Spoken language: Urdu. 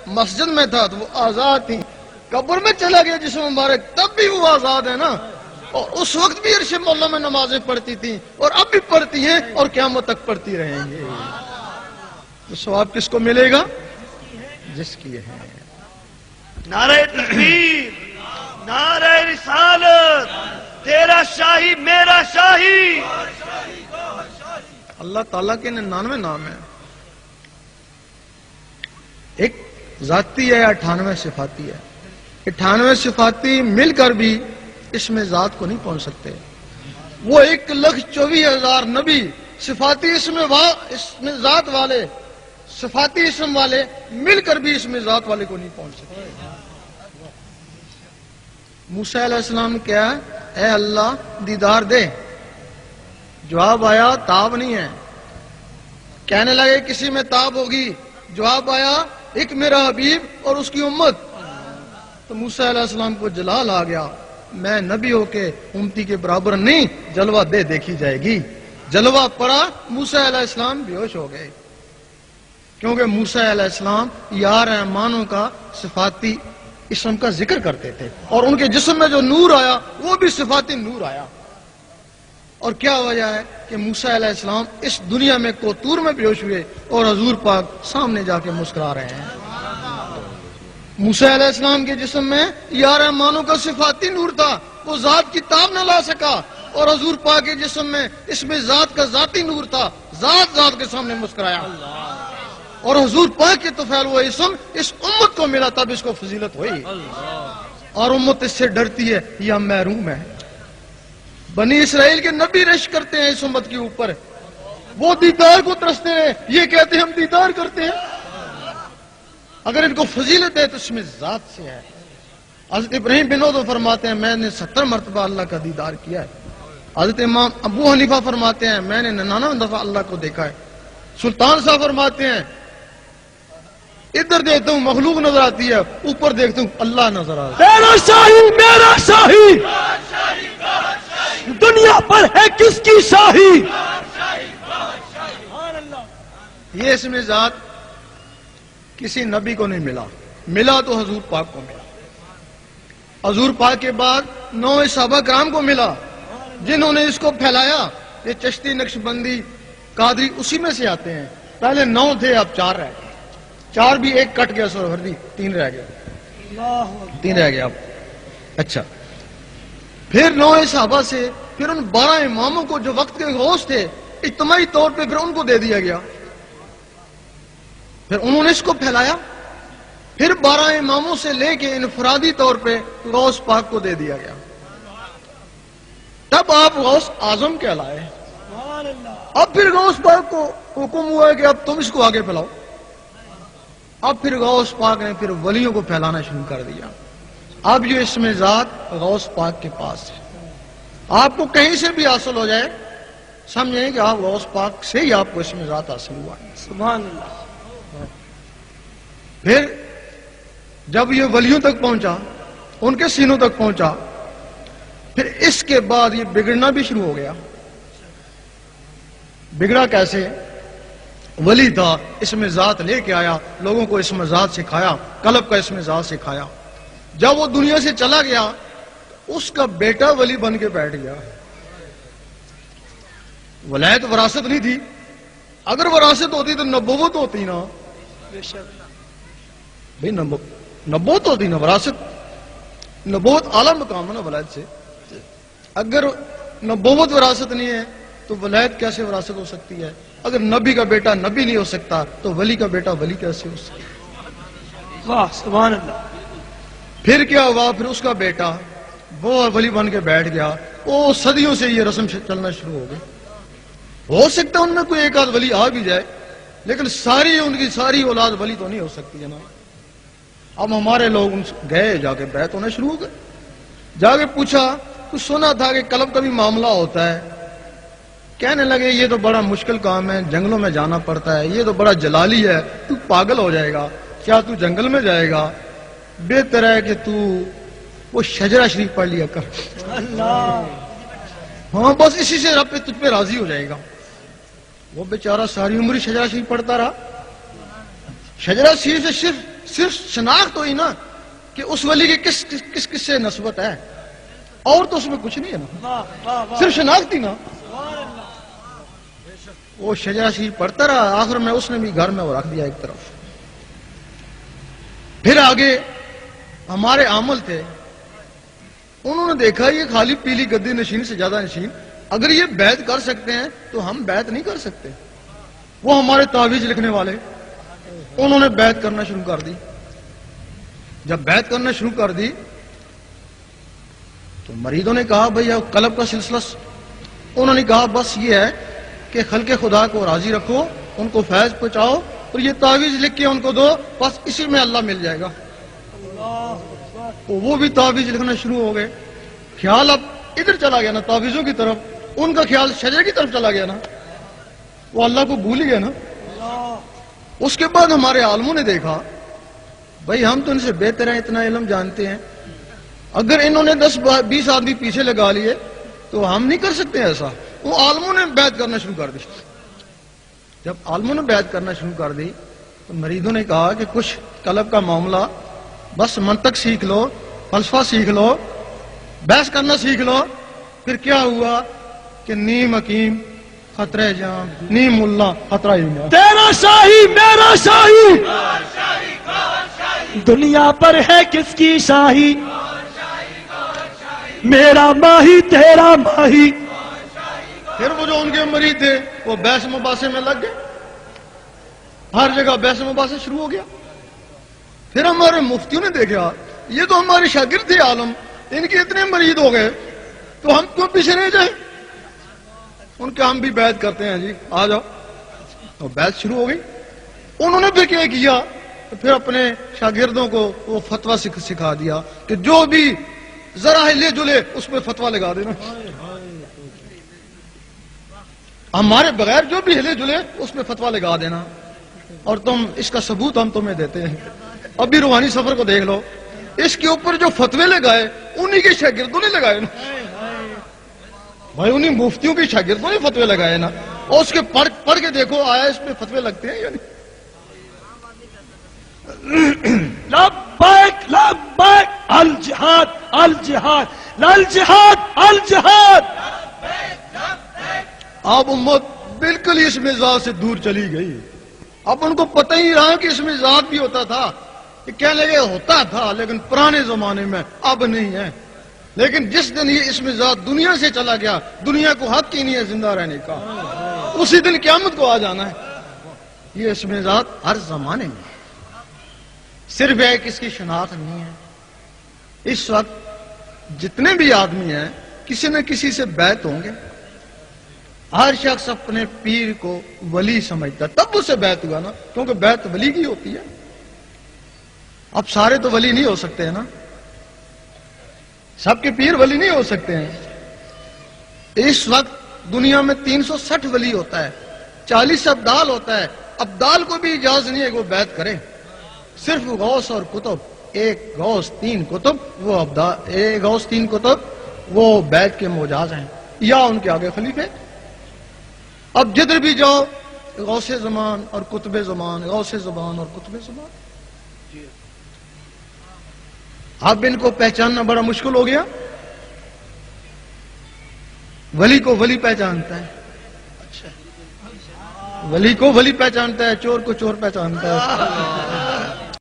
مسجد میں تھا تو وہ آزاد تھی، قبر میں چلا گیا جسم مبارک تب بھی وہ آزاد ہے نا، اور اس وقت بھی عرش مولا میں نمازیں پڑھتی تھیں اور اب بھی پڑھتی ہیں اور قیامت تک پڑھتی رہیں گے۔ تو ثواب کس کو ملے گا؟ جس کی ہے۔ نعرہ تکبیر، نعرہ رسالت، تیرا شاہی میرا شاہی۔ اللہ تعالیٰ کے 99 نام ہیں، ایک ذاتی ہے، 98 صفاتی ہے۔ 98 صفاتی مل کر بھی اس میں ذات کو نہیں پہنچ سکتے۔ وہ 1,24,000 نبی صفاتی اس میں ذات والے، صفاتی اسم والے مل کر بھی اس میں ذات والے کو نہیں پہنچ سکتے۔ موسیٰ علیہ السلام نے کہا اے اللہ دیدار دے، جواب آیا تاب نہیں ہے۔ کہنے لگے کسی میں تاب ہوگی، جواب آیا ایک میرا حبیب اور اس کی امت۔ تو موسیٰ علیہ السلام کو جلال آ گیا، میں نبی ہو کے امتی کے برابر نہیں، جلوہ دے دیکھی جائے گی۔ جلوہ پڑا، موسیٰ علیہ السلام بے ہوش ہو گئے، کیونکہ موسیٰ علیہ السلام یا رحمانوں کا صفاتی اسم کا ذکر کرتے تھے، اور ان کے جسم میں جو نور آیا وہ بھی صفاتی نور آیا۔ اور کیا وجہ ہے کہ موسیٰ علیہ السلام اس دنیا میں کوتور میں بیہوش ہوئے اور حضور پاک سامنے جا کے مسکرا رہے ہیں۔ موسیٰ علیہ السلام کے جسم میں یا رحمانوں کا صفاتی نور تھا، وہ ذات کی تاب نہ لا سکا، اور حضور پاک کے جسم میں اس میں ذات کا ذاتی نور تھا، ذات کے سامنے مسکرایا، اور حضور پاک کے طفیل وہ اسم اس امت کو ملا، تب اس کو فضیلت ہوئی۔ اور امت اس سے ڈرتی ہے یا محروم ہے۔ بنی اسرائیل کے نبی رشک کرتے ہیں اس امت کے اوپر، وہ دیدار کو ترستے ہیں، یہ کہتے ہیں ہم دیدار کرتے ہیں۔ اگر ان کو فضیلت ہے تو اس میں ذات سے ہے۔ حضرت ابراہیم بن عدو فرماتے ہیں میں نے 70 مرتبہ اللہ کا دیدار کیا ہے۔ حضرت امام ابو حنیفہ فرماتے ہیں میں نے 99 دفعہ اللہ کو دیکھا ہے۔ سلطان صاحب فرماتے ہیں ادھر دیکھتا ہوں مخلوق نظر آتی ہے، اوپر دیکھتا ہوں اللہ نظر آتا ہے۔ تیرا شاہی میرا شاہی، دنیا پر ہے کس کی شاہی؟ یہ اس میں ذات کسی نبی کو نہیں ملا، ملا تو حضور پاک کو ملا۔ حضور پاک کے بعد 9 صحابہ کرام کو ملا جنہوں نے اس کو پھیلایا۔ یہ چشتی، نقشبندی، قادری اسی میں سے آتے ہیں۔ پہلے 9 تھے، اب 4 رہ گئے، 4 بھی ایک کٹ گیا، سروردی 3 رہ گیا، 3 رہ گیا اب۔ اچھا، پھر 9 صحابہ سے پھر ان 12 اماموں کو جو وقت کے غوث تھے اجتماعی طور پہ پھر ان کو دے دیا گیا، پھر انہوں نے اس کو پھیلایا۔ پھر 12 اماموں سے لے کے انفرادی طور پہ غوث پاک کو دے دیا گیا، تب آپ غوث اعظم کہلائے۔ اب پھر غوث پاک کو حکم ہوا ہے کہ اب تم اس کو آگے پھیلاؤ۔ اب پھر غوث پاک نے پھر ولیوں کو پھیلانا شروع کر دیا۔ اب جو اس میں ذات غوث پاک کے پاس ہے، آپ کو کہیں سے بھی حاصل ہو جائے سمجھیں کہ آپ غوث پاک سے ہی آپ کو اس میں ذات حاصل ہوا ہے۔ سبحان اللہ۔ پھر جب یہ ولیوں تک پہنچا، ان کے سینوں تک پہنچا، پھر اس کے بعد یہ بگڑنا بھی شروع ہو گیا۔ بگڑا کیسے؟ ولی تھا، اس میں ذات لے کے آیا، لوگوں کو اس میں ذات سکھایا، قلب کا اس میں ذات سکھایا۔ جب وہ دنیا سے چلا گیا اس کا بیٹا ولی بن کے بیٹھ گیا۔ ولایت وراثت نہیں تھی، اگر وراثت ہوتی تو نبوت ہوتی نا بھائی، نبوت ہوتی نا، وراثت، نبوت اعلیٰ مقام ہے نا ولایت سے۔ اگر نبوت وراثت نہیں ہے تو ولایت کیسے وراثت ہو سکتی ہے؟ اگر نبی کا بیٹا نبی نہیں ہو سکتا تو ولی کا بیٹا ولی کیسے ہو سکتا ہے؟ واہ سبحان اللہ۔ پھر کیا ہوا؟ پھر اس کا بیٹا وہ ولی بن کے بیٹھ گیا۔ وہ صدیوں سے یہ رسم چلنا شروع ہو گئی۔ ہو سکتا ہے ان میں کوئی ایک آدھ ولی آ بھی جائے، لیکن ان کی ساری اولاد ولی تو نہیں ہو سکتی ہے نا۔ اب ہمارے لوگ گئے، جا کے بیعت ہونا شروع ہو گئے، جا کے پوچھا، کچھ سنا تھا کہ قلب کا بھی معاملہ ہوتا ہے۔ کہنے لگے یہ تو بڑا مشکل کام ہے، جنگلوں میں جانا پڑتا ہے، یہ تو بڑا جلالی ہے، تو پاگل ہو جائے گا، کیا تو جنگل میں جائے گا؟ بہتر ہے کہ تو وہ شجرہ شریف پڑھ لیا کر، اللہ، ہاں بس اسی سے رب تجھ پہ راضی ہو جائے گا۔ وہ بیچارہ ساری عمر شجرہ شریف پڑھتا رہا۔ شجرہ شریف سے صرف صرف شناخت ہوئی نا کہ اس ولی کی کس سے نسبت ہے، اور تو اس میں کچھ نہیں ہے نا، واہ واہ واہ صرف شناخت ہی نا۔ سبحان اللہ وہ شجاع شریف پڑھتا رہا، آخر میں اس نے بھی گھر میں وہ رکھ دیا ایک طرف۔ پھر آگے ہمارے عامل تھے، انہوں نے دیکھا یہ خالی پیلی گدی نشین سے زیادہ نشین، اگر یہ بیعت کر سکتے ہیں تو ہم بیعت نہیں کر سکتے۔ وہ ہمارے تعویذ لکھنے والے، انہوں نے بیعت کرنا شروع کر دی۔ جب بیعت کرنا شروع کر دی تو مریدوں نے کہا بھئی اب قلب کا سلسلہ، انہوں نے کہا بس یہ ہے کہ خلق خدا کو راضی رکھو، ان کو فیض پہنچاؤ اور یہ تعویذ لکھ کے ان کو دو، بس اسی میں اللہ مل جائے گا۔ تو وہ بھی تعویذ لکھنا شروع ہو گئے۔ خیال اب ادھر چلا گیا نا تعویذوں کی طرف، ان کا خیال شجر کی طرف چلا گیا نا، وہ اللہ کو بھول ہی گیا نا۔ اس کے بعد ہمارے عالموں نے دیکھا بھئی ہم تو ان سے بہتر ہیں، اتنا علم جانتے ہیں، اگر انہوں نے 10-20 آدمی پیچھے لگا لیے تو ہم نہیں کر سکتے ایسا۔ وہ عالموں نے بیعت کرنا شروع کر دی۔ جب عالموں نے بیعت کرنا شروع کر دی تو مریدوں نے کہا کہ کچھ قلب کا معاملہ، بس منطق سیکھ لو، فلسفہ سیکھ لو، بحث کرنا سیکھ لو۔ پھر کیا ہوا کہ نیم حکیم خطرہ جام، نیم ملا خطرہ ایمان۔ تیرا شاہی میرا شاہی، دنیا پر ہے کس کی شاہی، میرا ماہی تیرا ماہی۔ پھر وہ جو ان کے مرید تھے وہ بحث مباحثے میں لگ گئے، ہر جگہ بحث مباحثہ شروع ہو گیا۔ پھر ہمارے مفتیوں نے دیکھا یہ تو ہمارے شاگرد تھے عالم، ان کے اتنے مرید ہو گئے تو ہم کیوں پیچھے رہ جائیں، ان کے ہم بھی بیعت کرتے ہیں جی، آ جاؤ۔ تو بیعت شروع ہو گئی۔ انہوں نے پھر کیا کیا، پھر اپنے شاگردوں کو وہ فتویٰ سکھا دیا کہ جو بھی ذرا ہلے جلے اس پہ فتویٰ لگا دینا، ہمارے بغیر جو بھی ہلے جلے اس پہ فتویٰ لگا دینا، اور تم اس کا ثبوت ہم تمہیں دیتے ہیں۔ ابھی روحانی سفر کو دیکھ لو، اس کے اوپر جو فتوے لگائے انہی کے شاگردوں نے لگائے نا بھائی، انہی مفتیوں کے شاگردوں نے فتوے لگائے نا، اور اس کے پڑھ کے دیکھو آیا اس پہ فتوے لگتے ہیں یا نہیں۔ لبیک لبیک الجہاد الجہاد الجہاد الجہاد۔ اب امت بالکل اس مزاج سے دور چلی گئی، اب ان کو پتہ ہی رہا کہ اس میں ذات بھی ہوتا تھا، کہ کہنے لگے ہوتا تھا لیکن پرانے زمانے میں، اب نہیں ہے۔ لیکن جس دن یہ اس میں ذات دنیا سے چلا گیا، دنیا کو حق ہی نہیں ہے زندہ رہنے کا، اسی دن قیامت کو آ جانا ہے۔ یہ اس میں ذات ہر زمانے میں، صرف ایک اس کی شناخت نہیں ہے۔ اس وقت جتنے بھی آدمی ہیں کسی نہ کسی سے بیعت ہوں گے، ہر شخص اپنے پیر کو ولی سمجھتا، تب اس سے بیعت ہوا نا، کیونکہ بیعت ولی کی ہوتی ہے۔ اب سارے تو ولی نہیں ہو سکتے ہیں نا، سب کے پیر ولی نہیں ہو سکتے ہیں۔ اس وقت دنیا میں 360 ولی ہوتا ہے، 40 ابدال ہوتا ہے، ابدال کو بھی اجازت نہیں ہے کہ وہ بیعت کرے، صرف غوث اور کتب، ایک غوث 3 کتب، وہ ابدال، ایک غوث 3 کتب وہ بیعت کے مجاز ہیں، یا ان کے آگے خلیفے۔ اب جدھر بھی جاؤ غوث زمان اور کتب زمان، غوث زمان اور کتب زمان۔ اب ان کو پہچاننا بڑا مشکل ہو گیا۔ ولی کو ولی پہچانتا ہے، ولی کو ولی پہچانتا ہے، چور کو چور پہچانتا ہے۔